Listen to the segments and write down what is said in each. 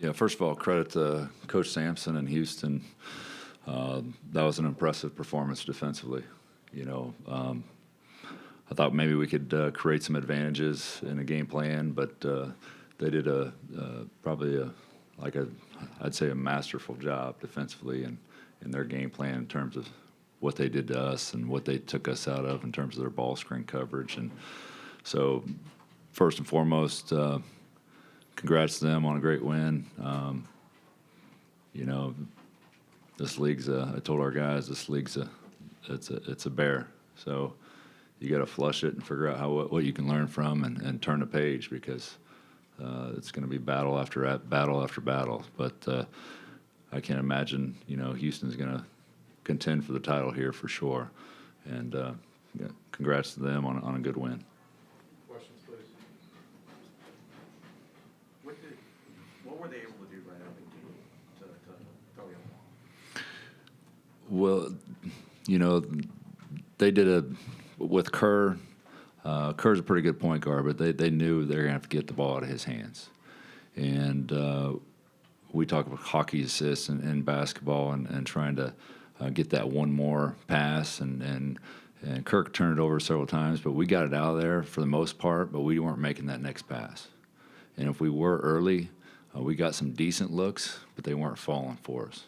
Yeah, first of all, credit to Coach Sampson in Houston. That was an impressive performance defensively. You know, I thought maybe we could create some advantages in a game plan, but they did I'd say a masterful job defensively in their game plan in terms of what they did to us and what they took us out of in terms of their ball screen coverage. And so, first and foremost, congrats to them on a great win. You know, this league's I told our guys this league's it's a bear. So you got to flush it and figure out what you can learn from and turn the page, because it's going to be battle after battle. But I can't imagine, Houston's going to contend for the title here for sure. And yeah, congrats to them on a good win. Questions, please. What were they able to do right out of the gate to throw you off? Well, they did with Kerr. Kerr's a pretty good point guard, but they knew they were going to have to get the ball out of his hands. And we talk about hockey assists and basketball and trying to get that one more pass. And Kirk turned it over several times, but we got it out of there for the most part, but we weren't making that next pass. And if we were early, we got some decent looks, but they weren't falling for us.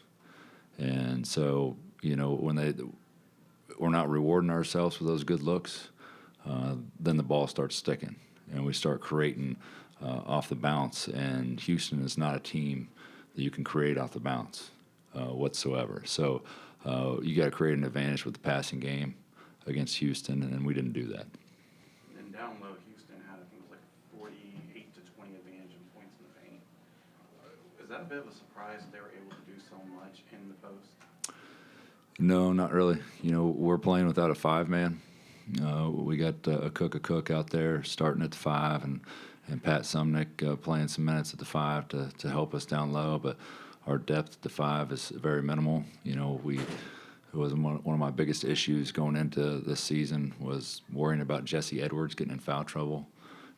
And so, when we're not rewarding ourselves for those good looks, then the ball starts sticking, and we start creating off the bounce. And Houston is not a team that you can create off the bounce whatsoever. So you got to create an advantage with the passing game against Houston, and we didn't do that. And down low, Houston had, I think it was like 48 to 20 advantage in points in the paint. Is that a bit of a surprise that they were able to do so much in the post? No, not really. We're playing without a five-man. We got a Cook out there starting at the five, and Pat Sumnick playing some minutes at the five to help us down low. But our depth at the five is very minimal. It was one of my biggest issues going into this season was worrying about Jesse Edwards getting in foul trouble,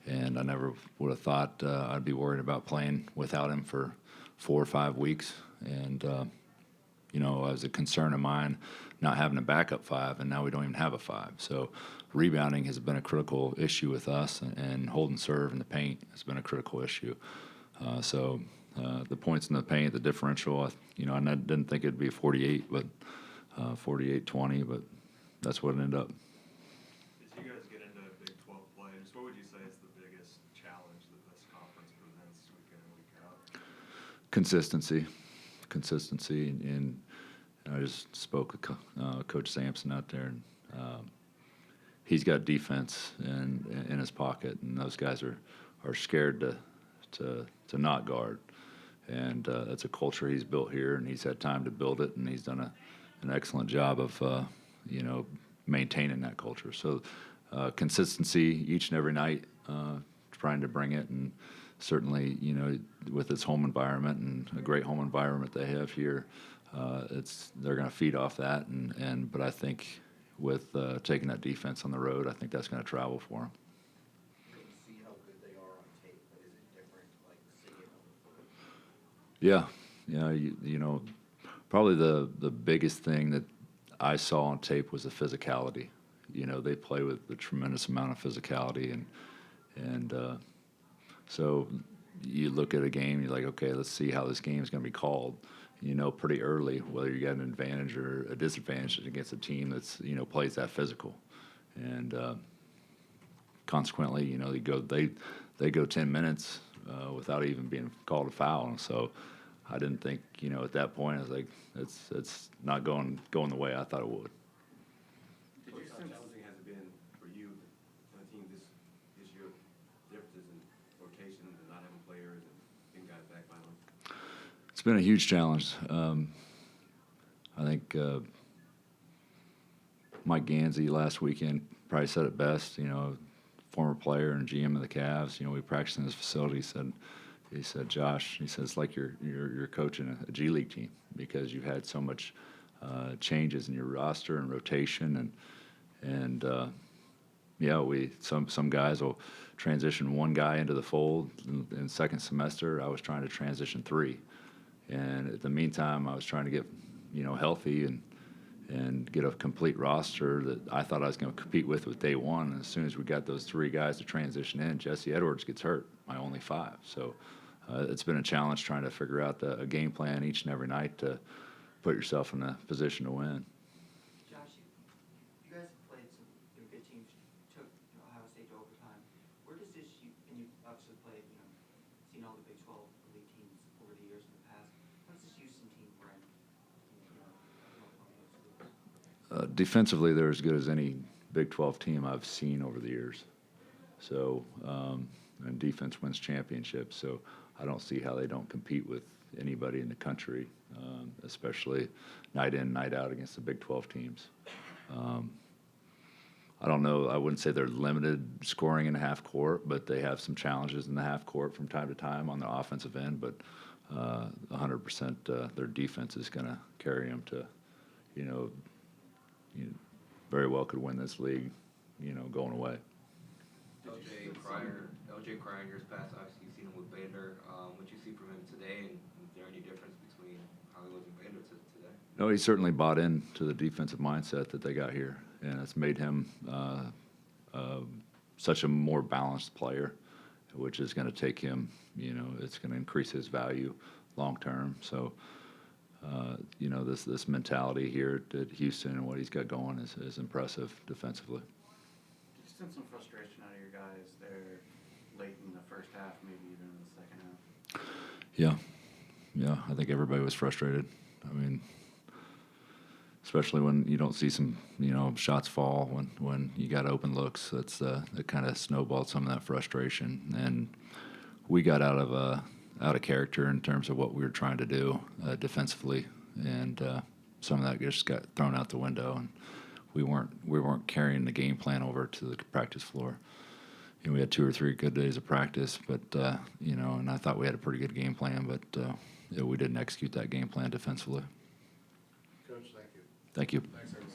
and I never would have thought I'd be worried about playing without him for 4 or 5 weeks. And it was a concern of mine not having a backup five, and now we don't even have a five. So rebounding has been a critical issue with us, and holding serve in the paint has been a critical issue. So the points in the paint, the differential, I didn't think it'd be 48, but 48-20, but that's what it ended up. As you guys get into Big 12 play, what would you say is the biggest challenge that this conference presents week in and week out? Consistency, and I just spoke with Coach Sampson out there, and he's got defense in his pocket, and those guys are scared to not guard, and that's a culture he's built here, and he's had time to build it, and he's done an excellent job of maintaining that culture. So consistency each and every night, trying to bring it, and certainly with its home environment and a great home environment they have here, they're going to feed off that, but I think with taking that defense on the road, I think that's going to travel for them. You can see how good they are on tape, but is it different, like seeing it on the Yeah, floor? probably the biggest thing that I saw on tape was the physicality. They play with a tremendous amount of physicality, and so you look at a game, you're like, okay, let's see how this game is going to be called. Pretty early whether you got an advantage or a disadvantage against a team that's plays that physical, and consequently, they go 10 minutes without even being called a foul. So I didn't think at that point I was like, it's not going the way I thought it would. How challenging has it been for you on a team this year? Differences in rotation and not having players and getting guys back finally. It's been a huge challenge. I think Mike Gansey last weekend probably said it best. Former player and GM of the Cavs. We practiced in his facility. He said, Josh, it's like you're coaching a G League team, because you've had so much changes in your roster and rotation, and some guys will transition one guy into the fold. In second semester, I was trying to transition 3. And at the meantime, I was trying to get, healthy and get a complete roster that I thought I was going to compete with day one. And as soon as we got those 3 guys to transition in, Jesse Edwards gets hurt, my only 5. So it's been a challenge trying to figure out a game plan each and every night to put yourself in a position to win. Josh, you guys have played some good teams, took Ohio State to overtime. Where does this, and you've obviously played, seen all the Big 12 elite teams over the years in the past. How does this Houston team rank? Defensively, they're as good as any Big 12 team I've seen over the years. So, and defense wins championships. So I don't see how they don't compete with anybody in the country, especially night in, night out against the Big 12 teams. I don't know. I wouldn't say they're limited scoring in the half court, but they have some challenges in the half court from time to time on the offensive end. But 100% their defense is going to carry them to, very well could win this league, going away. LJ Cryer in years past, obviously you've seen him with Baylor. What you see from him today, and is there any difference between how he was in Baylor to today? No, he certainly bought into the defensive mindset that they got here, and it's made him such a more balanced player, which is going to take him, it's going to increase his value long term. So, this mentality here at Houston and what he's got going is impressive defensively. Did you sense some frustration out of your guys there late in the first half, maybe even in the second half? Yeah, I think everybody was frustrated. I mean, especially when you don't see some, shots fall when you got open looks. That kind of snowballed some of that frustration, and we got out of character in terms of what we were trying to do defensively, and some of that just got thrown out the window, and we weren't carrying the game plan over to the practice floor. We had 2 or 3 good days of practice, but and I thought we had a pretty good game plan, but we didn't execute that game plan defensively. Coach, thank you. Thank you. Thanks, everybody.